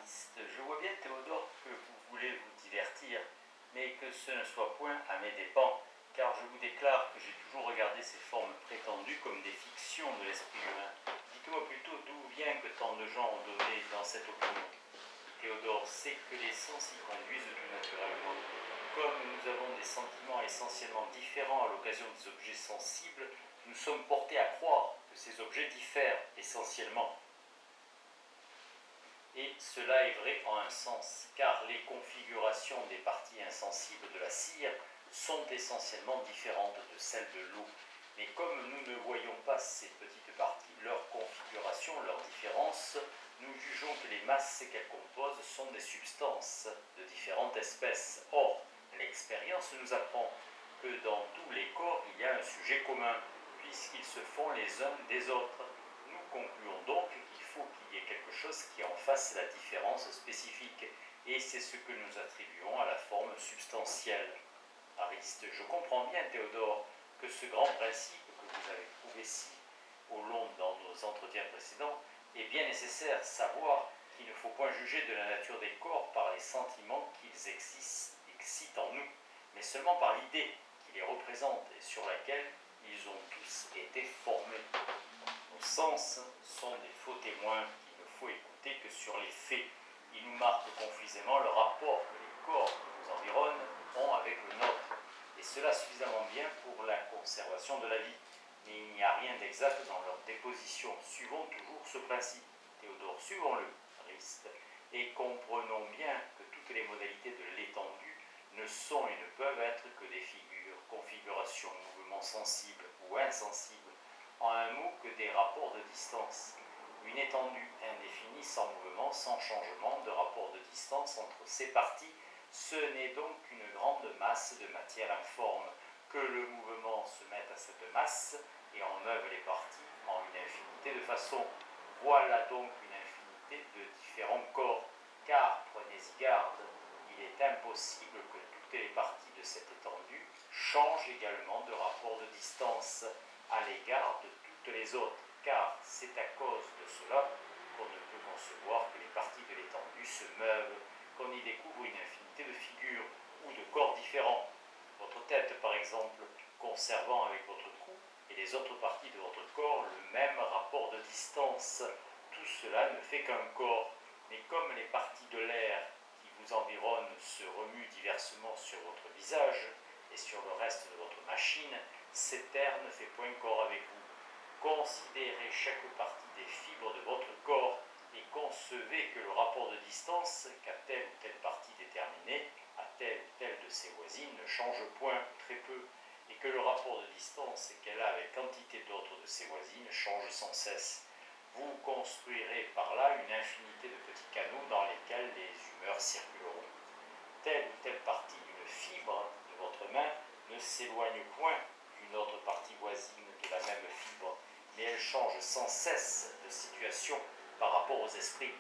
Ariste, je vois bien, Théodore, que vous voulez vous divertir, mais que ce ne soit point à mes dépens, car je vous déclare que j'ai toujours regardé ces formes prétendues comme des fictions de l'esprit humain. Dites-moi plutôt d'où vient que tant de gens ont donné dans cette opinion. Théodore, c'est que les sens y conduisent tout naturellement. Comme nous avons des sentiments essentiellement différents à l'occasion des objets sensibles, nous sommes portés à croire que ces objets diffèrent essentiellement. Et cela est vrai en un sens, car les configurations des parties insensibles de la cire sont essentiellement différentes de celles de l'eau. Mais comme nous ne voyons pas ces petites parties, leur configuration, leur différence, nous jugeons que les masses qu'elles composent sont des substances de différentes espèces. Or, l'expérience nous apprend que dans tous les corps, il y a un sujet commun, puisqu'ils se font les uns des autres. Nous concluons donc qu'il faut qu'il y ait quelque chose qui en fasse la différence spécifique, et c'est ce que nous attribuons à la forme substantielle. Ariste, je comprends bien, Théodore, que ce grand principe que vous avez prouvé si au long dans nos entretiens précédents est bien nécessaire, savoir qu'il ne faut point juger de la nature des corps par les sentiments qu'ils excitent en nous, mais seulement par l'idée qui les représente et sur laquelle ils ont tous été formés. Nos sens sont des faux témoins qu'il ne faut écouter que sur les faits. Ils nous marquent confusément le rapport que les corps qui nous environnent ont avec le nôtre, et cela suffisamment bien pour la conservation de la vie. Mais il n'y a rien d'exact dans leur déposition. Suivons toujours ce principe. Théodore, suivons-le, Ariste, et comprenons bien que toutes les modalités de l'étendue ne sont et ne peuvent être que des figures, configurations, mouvements sensibles ou insensibles, en un mot que des rapports de distance. Une étendue indéfinie sans mouvement, sans changement de rapport de distance entre ses parties, ce n'est donc qu'une grande masse de matière informe. Que le mouvement se mette à cette masse et en meuble les parties en une infinité de façons. Voilà donc une infinité de différents corps, car, prenez-y garde, il est impossible que toutes les parties de cette étendue changent également de rapport de distance à l'égard de toutes les autres, car c'est à cause de cela qu'on ne peut concevoir que les parties de l'étendue se meuvent, qu'on y découvre une infinité de figures ou de corps différents. Votre tête, par exemple, conservant avec votre cou et les autres parties de votre corps le même rapport de distance. Tout cela ne fait qu'un corps, mais comme les parties de l'air qui vous environnent se remuent diversement sur votre visage et sur le reste de votre machine, cet air ne fait point corps avec vous. Considérez chaque partie des fibres de votre corps et concevez que le rapport de distance qu'a telle ou telle partie déterminée à telle ou telle de ses voisines ne change point, très peu, et que le rapport de distance qu'elle a avec quantité d'autres de ses voisines change sans cesse. Vous construirez par là une infinité de petits canaux dans lesquels les humeurs circuleront. Telle ou telle partie d'une fibre de votre main ne s'éloigne point d'une autre partie voisine de la même fibre, mais elle change sans cesse de situation par rapport aux esprits,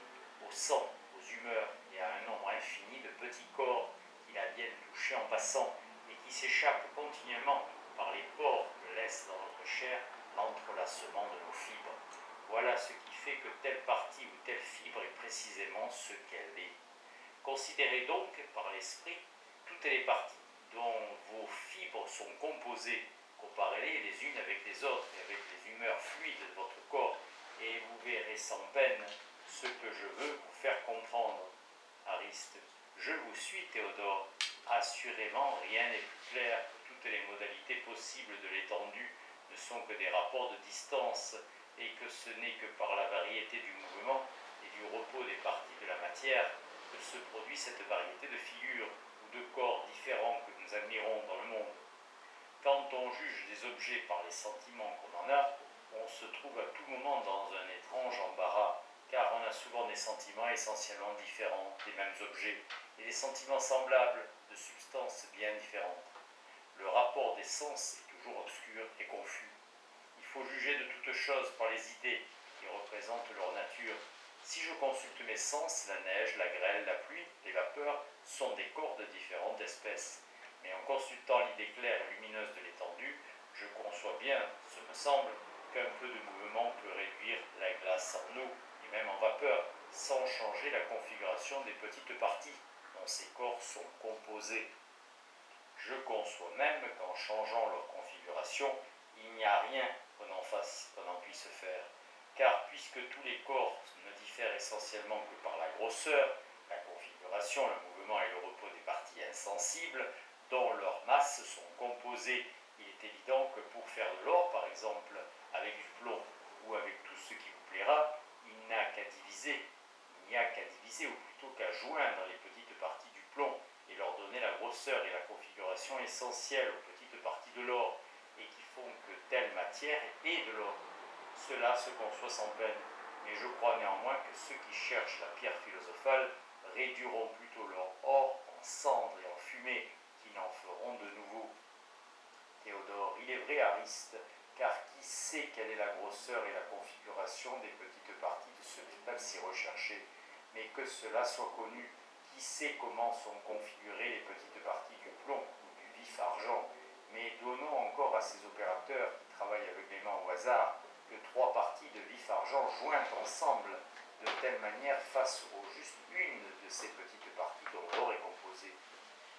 au sang, aux humeurs et à un nombre infini de petits corps qui la viennent toucher en passant et qui s'échappent continuellement par les pores que laisse dans notre chair l'entrelacement de nos fibres. Voilà ce qui fait que telle partie ou telle fibre est précisément ce qu'elle est. Considérez donc par l'esprit toutes les parties dont vos fibres sont composées, comparez-les les unes avec les autres et avec les humeurs fluides de votre corps, et vous verrez sans peine ce que je veux vous faire comprendre. Ariste, je vous suis, Théodore. Assurément, rien n'est plus clair que toutes les modalités possibles de l'étendue ne sont que des rapports de distance, et que ce n'est que par la variété du mouvement et du repos des parties de la matière que se produit cette variété de figures ou de corps différents que nous admirons dans le monde. Quand on juge des objets par les sentiments qu'on en a, on se trouve à tout moment dans un étrange embarras, car on a souvent des sentiments essentiellement différents des mêmes objets, et des sentiments semblables de substances bien différentes. Le rapport des sens est toujours obscur et confus. Il faut juger de toutes choses par les idées qui représentent leur nature. Si je consulte mes sens, la neige, la grêle, la pluie, les vapeurs sont des corps de différentes espèces. Mais en consultant l'idée claire et lumineuse de l'étendue, je conçois bien, ce me semble, qu'un peu de mouvement peut réduire la glace en eau et même en vapeur. sans changer la configuration des petites parties dont ces corps sont composés. Je conçois même qu'en changeant leur configuration, il n'y a rien qu'on en puisse faire, car puisque tous les corps ne diffèrent essentiellement que par la grosseur, la configuration, le mouvement et le repos des parties insensibles, dont leurs masses sont composées, il est évident que pour faire de l'or, par exemple, avec du plomb ou avec tout ce qui vous plaira, il n'y a qu'à diviser, ou plutôt qu'à joindre les petites parties du plomb et leur donner la grosseur et la configuration essentielle aux petites parties de l'or et qui font que telle matière est de l'or. Cela se conçoit sans peine, mais je crois néanmoins que ceux qui cherchent la pierre philosophale réduiront plutôt leur or en cendres et en fumée qu'ils n'en feront de nouveau. Théodore, il est vrai, Ariste, car qui sait quelle est la grosseur et la configuration des petites parties de ce métal si recherché, mais que cela soit connu. Qui sait comment sont configurées les petites parties du plomb ou du vif argent, mais donnons encore à ces opérateurs qui travaillent aveuglément au hasard que 3 parties de vif argent jointes ensemble de telle manière face au juste une de ces petites parties dont l'or est composé.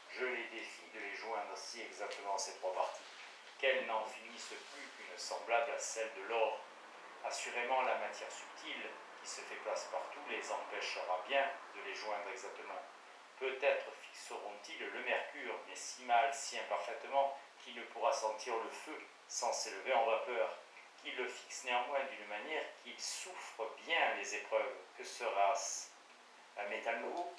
Je les défie de les joindre si exactement ces 3 parties, qu'elles n'en finissent plus qu'une semblable à celle de l'or. Assurément, la matière subtile, qui se fait place partout, les empêchera bien de les joindre exactement. Peut-être fixeront-ils le mercure, mais si mal, si imparfaitement, qu'il ne pourra sentir le feu sans s'élever en vapeur, qu'il le fixe néanmoins d'une manière qu'il souffre bien les épreuves. Que sera-ce? Un métal nouveau,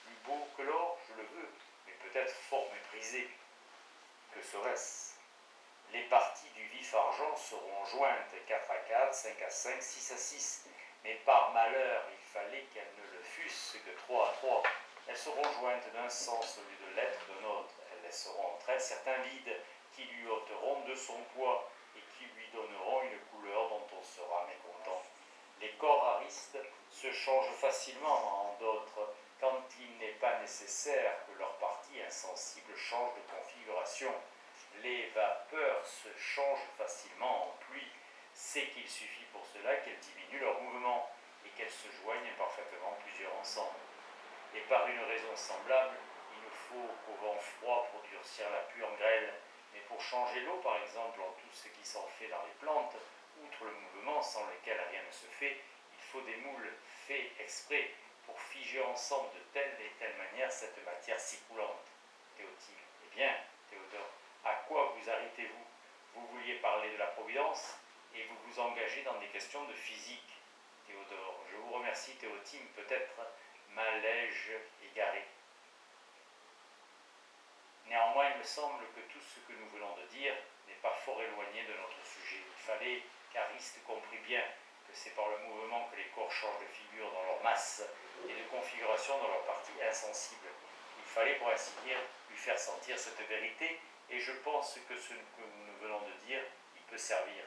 plus beau que l'or, je le veux, mais peut-être fort méprisé. Que serait-ce? Les parties du vif argent seront jointes 4 à 4, 5 à 5, 6 à 6, mais par malheur il fallait qu'elles ne le fussent que 3 à 3. Elles seront jointes d'un sens au lieu de l'être d'un autre. Elles laisseront entre elles certains vides qui lui ôteront de son poids et qui lui donneront une couleur dont on sera mécontent. Les corps aristes se changent facilement en d'autres quand il n'est pas nécessaire que leurs parties insensibles changent de configuration. Les vapeurs se changent facilement en pluie, c'est qu'il suffit pour cela qu'elles diminuent leur mouvement et qu'elles se joignent parfaitement plusieurs ensemble. Et par une raison semblable, il ne faut qu'au vent froid pour durcir la pure grêle, mais pour changer l'eau par exemple en tout ce qui s'en fait dans les plantes, outre le mouvement sans lequel rien ne se fait, il faut des moules faits exprès pour figer ensemble de telle et telle manière cette matière si coulante. Théotile, eh bien, Théodore, à quoi vous arrêtez-vous? Vous vouliez parler de la Providence et vous vous engagez dans des questions de physique. Théodore, je vous remercie, Théotime, peut-être m'allais-je égaré. Néanmoins, il me semble que tout ce que nous venons de dire n'est pas fort éloigné de notre sujet. Il fallait qu'Ariste comprît bien que c'est par le mouvement que les corps changent de figure dans leur masse et de configuration dans leur partie insensible. Il fallait, pour ainsi dire, lui faire sentir cette vérité, et je pense que ce que nous venons de dire, il peut servir.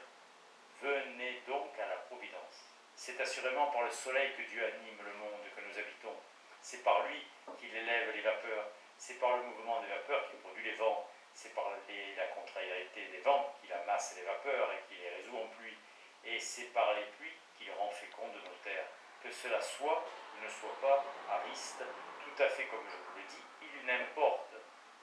Venez donc à la Providence. C'est assurément par le soleil que Dieu anime le monde que nous habitons. C'est par lui qu'il élève les vapeurs. C'est par le mouvement des vapeurs qu'il produit les vents. C'est par la contrariété des vents qu'il amasse les vapeurs et qu'il les résout en pluie. Et c'est par les pluies qu'il rend fécondes nos terres. Que cela soit ou ne soit pas, Ariste, tout à fait comme je vous le dis, il n'importe.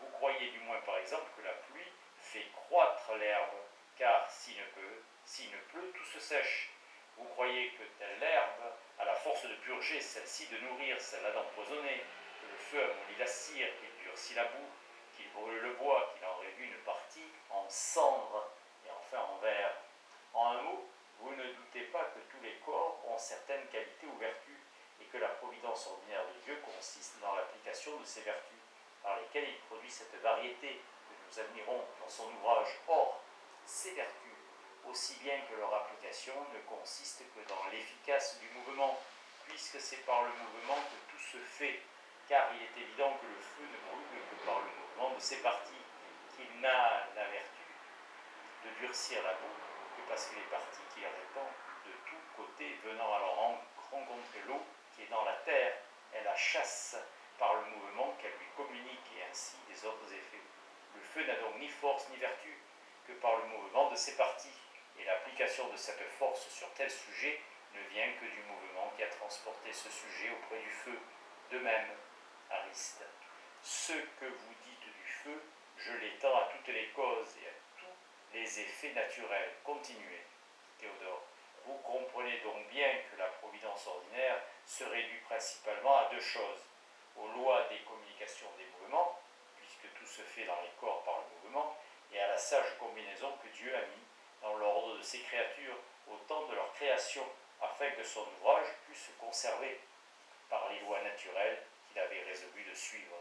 Vous croyez du moins par exemple que la pluie fait croître l'herbe, car s'il ne pleut, tout se sèche. Vous croyez que telle l'herbe a la force de purger, celle-ci de nourrir, celle-là d'empoisonner, que le feu amollit la cire, qu'il durcit la boue, qu'il brûle le bois, qu'il en réduit une partie en cendre et enfin en verre. En un mot, vous ne doutez pas que tous les corps ont certaines qualités ou vertus, et que la providence ordinaire de Dieu consiste dans l'application de ces vertus, par lesquelles il produit cette variété que nous admirons dans son ouvrage. Or, ces vertus, aussi bien que leur application, ne consistent que dans l'efficace du mouvement, puisque c'est par le mouvement que tout se fait, car il est évident que le feu ne brûle que par le mouvement de ses parties, qu'il n'a la vertu de durcir la boue que parce que les parties qu'il répand de tous côtés venant alors rencontrer l'eau qui est dans la terre, elle la chasse par le mouvement qu'elle lui communique et ainsi des autres effets. Le feu n'a donc ni force ni vertu que par le mouvement de ses parties, et l'application de cette force sur tel sujet ne vient que du mouvement qui a transporté ce sujet auprès du feu. De même, Ariste, ce que vous dites du feu, je l'étends à toutes les causes et à tous les effets naturels. Continuez, Théodore. Vous comprenez donc bien que la providence ordinaire se réduit principalement à deux choses: aux lois des communications des mouvements, puisque tout se fait dans les corps par le mouvement, et à la sage combinaison que Dieu a mis dans l'ordre de ses créatures au temps de leur création, afin que son ouvrage puisse se conserver par les lois naturelles qu'il avait résolu de suivre.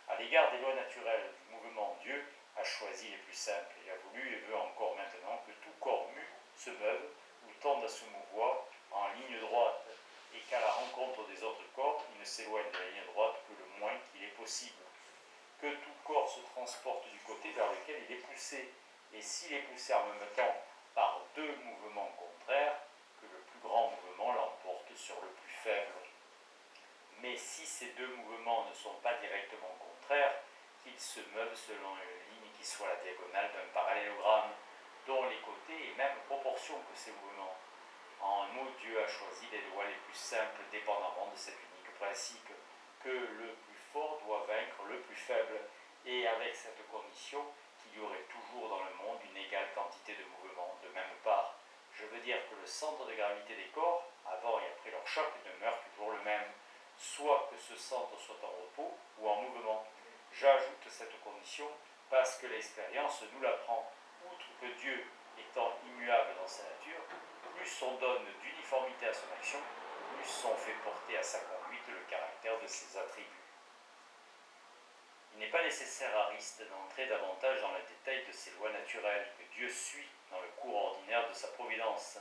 À l'égard des lois naturelles du mouvement, Dieu a choisi les plus simples et a voulu et veut encore maintenant que tout corps mu se meuve ou tende à se mouvoir en ligne droite, et qu'à la rencontre des autres corps, il ne s'éloigne de la ligne droite que le moins qu'il est possible. Que tout corps se transporte du côté vers lequel il est poussé, et s'il est poussé en même temps par deux mouvements contraires, que le plus grand mouvement l'emporte sur le plus faible. Mais si ces deux mouvements ne sont pas directement contraires, qu'ils se meuvent selon une ligne qui soit la diagonale d'un parallélogramme, dont les côtés aient même proportion que ces mouvements. En un mot, Dieu a choisi les lois les plus simples dépendamment de cet unique principe, que le plus fort doit vaincre le plus faible, et avec cette condition qu'il y aurait toujours dans le monde une égale quantité de mouvements de même part. Je veux dire que le centre de gravité des corps, avant et après leur choc, demeure toujours le même, soit que ce centre soit en repos ou en mouvement. J'ajoute cette condition parce que l'expérience nous l'apprend. Outre que Dieu étant immuable dans sa nature, plus on donne d'uniformité à son action, plus on fait porter à sa conduite le caractère de ses attributs. Il n'est pas nécessaire, Ariste, d'entrer davantage dans le détail de ces lois naturelles que Dieu suit dans le cours ordinaire de sa providence.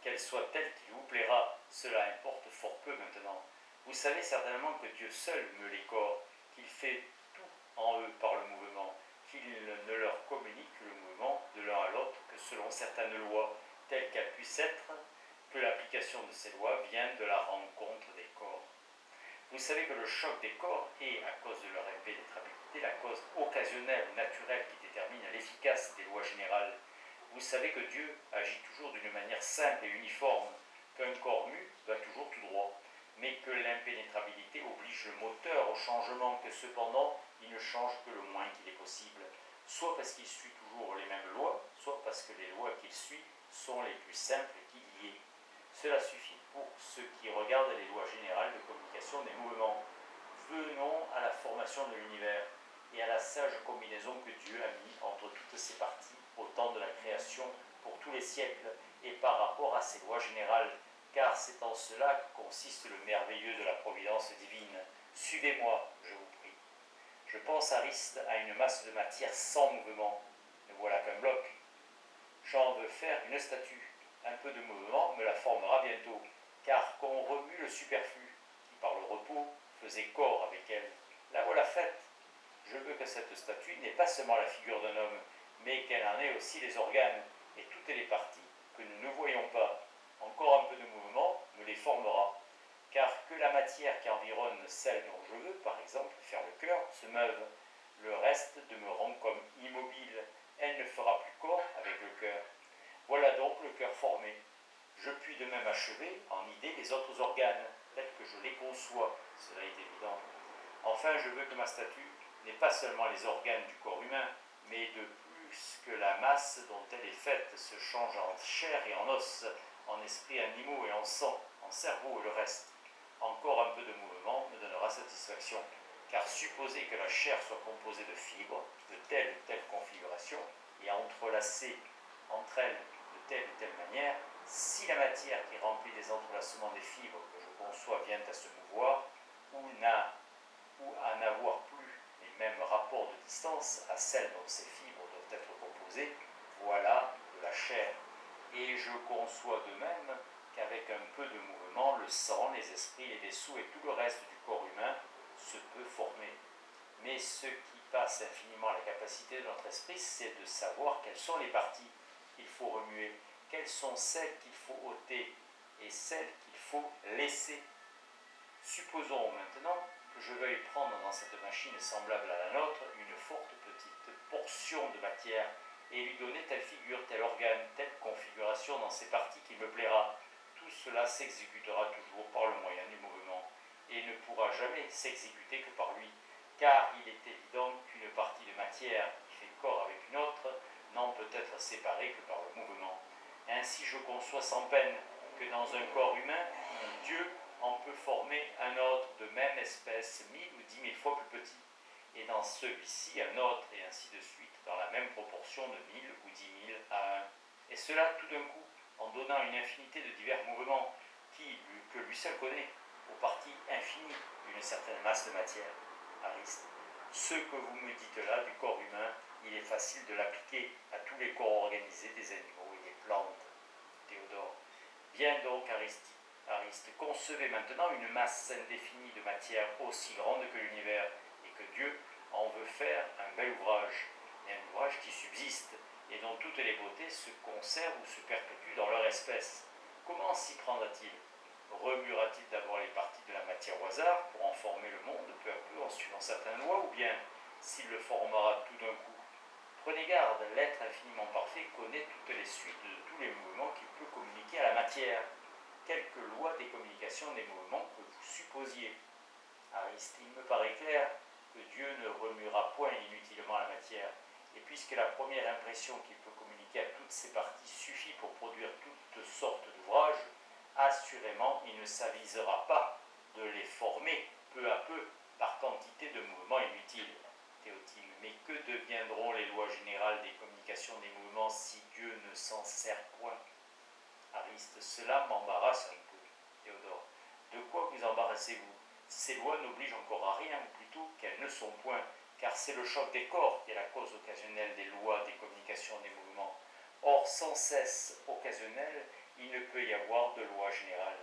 Qu'elles soient telles qu'il vous plaira, cela importe fort peu maintenant. Vous savez certainement que Dieu seul meut les corps, qu'il fait tout en eux par le mouvement, qu'il ne leur communique le mouvement de l'un à l'autre que selon certaines lois, telles qu'elles puissent être, que l'application de ces lois vient de la rencontre des corps. Vous savez que le choc des corps est, à cause de leur impénétrabilité, la cause occasionnelle ou naturelle qui détermine l'efficace des lois générales. Vous savez que Dieu agit toujours d'une manière simple et uniforme, qu'un corps mu va toujours tout droit, mais que l'impénétrabilité oblige le moteur au changement, que cependant il ne change que le moins qu'il est possible, soit parce qu'il suit toujours les mêmes lois, soit parce que les lois qu'il suit sont les plus simples qu'il y ait. Cela suffit pour ce qui regarde les lois générales de communication des mouvements. Venons à la formation de l'univers et à la sage combinaison que Dieu a mis entre toutes ses parties au temps de la création pour tous les siècles et par rapport à ses lois générales, car c'est en cela que consiste le merveilleux de la providence divine. Suivez-moi, je vous prie. Je pense, Ariste, à une masse de matière sans mouvement. Ne voilà qu'un bloc. J'en veux faire une statue. Un peu de mouvement me la formera bientôt, car qu'on remue le superflu, qui par le repos faisait corps avec elle. La voilà faite. Je veux que cette statue n'ait pas seulement la figure d'un homme, mais qu'elle en ait aussi les organes et toutes les parties que nous ne voyons pas. Encore un peu de mouvement me les formera, car que la matière qui environne celle dont je veux, par exemple, faire le cœur, se meuve. Le reste demeurant comme immobile, elle ne fera plus corps avec le cœur. Voilà donc le cœur formé. Je puis de même achever en idée les autres organes, tels que je les conçois, cela est évident. Enfin, je veux que ma statue n'ait pas seulement les organes du corps humain, mais de plus que la masse dont elle est faite se change en chair et en os, en esprits animaux et en sang, en cerveau et le reste. Encore un peu de mouvement me donnera satisfaction, car supposer que la chair soit composée de fibres de telle ou telle configuration et entrelacée entre elles de telle ou telle manière, si la matière qui remplit les entrelacements des fibres que je conçois vient à se mouvoir, ou à n'avoir plus les mêmes rapports de distance à celles dont ces fibres doivent être composées, voilà de la chair. Et je conçois de même qu'avec un peu de mouvement, le sang, les esprits, les vaisseaux et tout le reste du corps humain se peut former. Mais ce qui passe infiniment à la capacité de notre esprit, c'est de savoir quelles sont les parties qu'il faut remuer, quelles sont celles qu'il faut ôter et celles qu'il faut laisser. Supposons maintenant que je veuille prendre dans cette machine semblable à la nôtre une forte petite portion de matière et lui donner telle figure, tel organe, telle configuration dans ses parties qui me plaira. tout cela s'exécutera toujours par le moyen du mouvement et ne pourra jamais s'exécuter que par lui, car il est évident qu'une partie de matière qui fait corps avec une autre n'en peut être séparée que par le mouvement. Ainsi je conçois sans peine que dans un corps humain, Dieu en peut former un autre de même espèce 1000 ou 10 000 fois plus petit, et dans celui-ci un autre, et ainsi de suite, dans la même proportion de 1000 ou 10 000 à 1. Et cela tout d'un coup, en donnant une infinité de divers mouvements que lui seul connaît, aux parties infinies d'une certaine masse de matière. Ariste, ce que vous me dites là du corps humain, il est facile de l'appliquer à tous les corps organisés des animaux et des plantes. Théodore, bien donc Ariste, concevez maintenant une masse indéfinie de matière aussi grande que l'univers, et que Dieu en veut faire un bel ouvrage, mais un ouvrage qui subsiste, et dont toutes les beautés se conservent ou se perpétuent dans leur espèce. Comment s'y prendra-t-il? Remuera-t-il d'abord les parties de la matière au hasard pour en former le monde peu à peu en suivant certaines lois, ou bien s'il le formera tout d'un coup? Prenez garde, l'être infiniment parfait connaît toutes les suites de tous les mouvements qu'il peut communiquer à la matière. Quelque loi des communications des mouvements que vous supposiez? Ariste, il me paraît clair que Dieu ne remuera point inutilement la matière, et puisque la première impression qu'il peut communiquer à toutes ses parties suffit pour produire toutes sortes d'ouvrages, assurément il ne s'avisera pas de les former peu à peu par quantité de mouvements inutiles. Théotile, mais que deviendront les lois générales des communications des mouvements si Dieu ne s'en sert point? Ariste, cela m'embarrasse un peu. Théodore, de quoi vous embarrassez-vous? Ces lois n'obligent encore à rien, ou plutôt qu'elles ne sont point, car c'est le choc des corps qui est la cause occasionnelle des lois des communications des mouvements. Or, sans cesse occasionnelle, il ne peut y avoir de loi générale.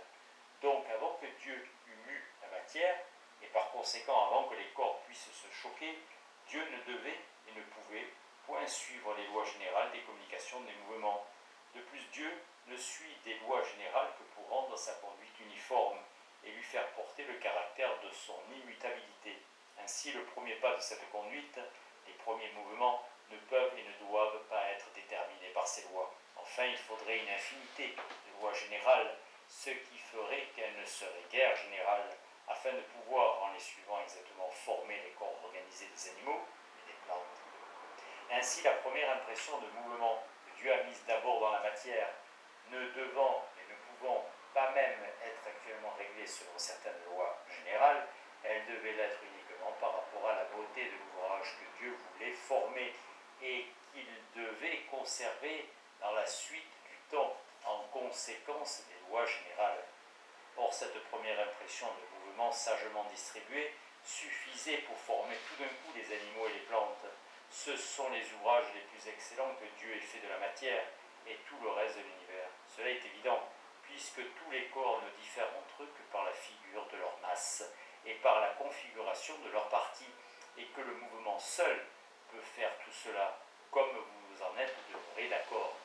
Donc, avant que Dieu eût mu la matière, et par conséquent avant que les corps puissent se choquer, Dieu ne devait et ne pouvait point suivre les lois générales des communications des mouvements. De plus, Dieu ne suit des lois générales que pour rendre sa conduite uniforme et lui faire porter le caractère de son immutabilité. Ainsi, le premier pas de cette conduite, les premiers mouvements, ne peuvent et ne doivent pas être déterminés par ces lois. Enfin, il faudrait une infinité de lois générales, ce qui ferait qu'elles ne seraient guère générales, afin de pouvoir, en les suivant exactement, former les corps organisés des animaux et des plantes. Ainsi, la première impression de mouvement que Dieu a mise d'abord dans la matière, ne devant et ne pouvant pas même être actuellement réglée selon certaines lois générales, elle devait l'être uniquement par rapport à la beauté de l'ouvrage que Dieu voulait former et qu'il devait conserver dans la suite du temps, en conséquence des lois générales. Or, cette première impression de mouvement sagement distribuée suffisait pour former tout d'un coup les animaux et les plantes. Ce sont les ouvrages les plus excellents que Dieu ait fait de la matière et tout le reste de l'univers. Cela est évident, puisque tous les corps ne diffèrent entre eux que par la figure de leur masse et par la configuration de leurs parties, et que le mouvement seul peut faire tout cela, comme vous en êtes demeuré d'accord.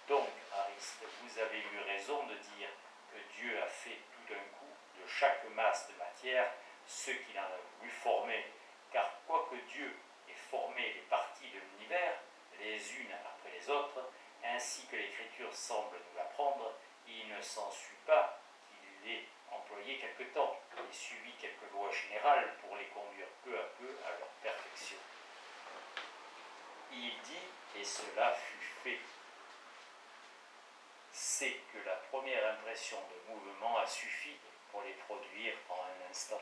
Donc, Ariste, vous avez eu raison de dire que Dieu a fait tout d'un coup de chaque masse de matière ce qu'il en a voulu former, car quoique Dieu ait formé les parties de l'univers, les unes après les autres, ainsi que l'Écriture semble nous l'apprendre, il ne s'ensuit pas qu'il ait employé quelque temps et suivi quelques lois générales pour les conduire peu à peu à leur perfection. Il dit, et cela fut fait, c'est que la première impression de mouvement a suffi pour les produire en un instant.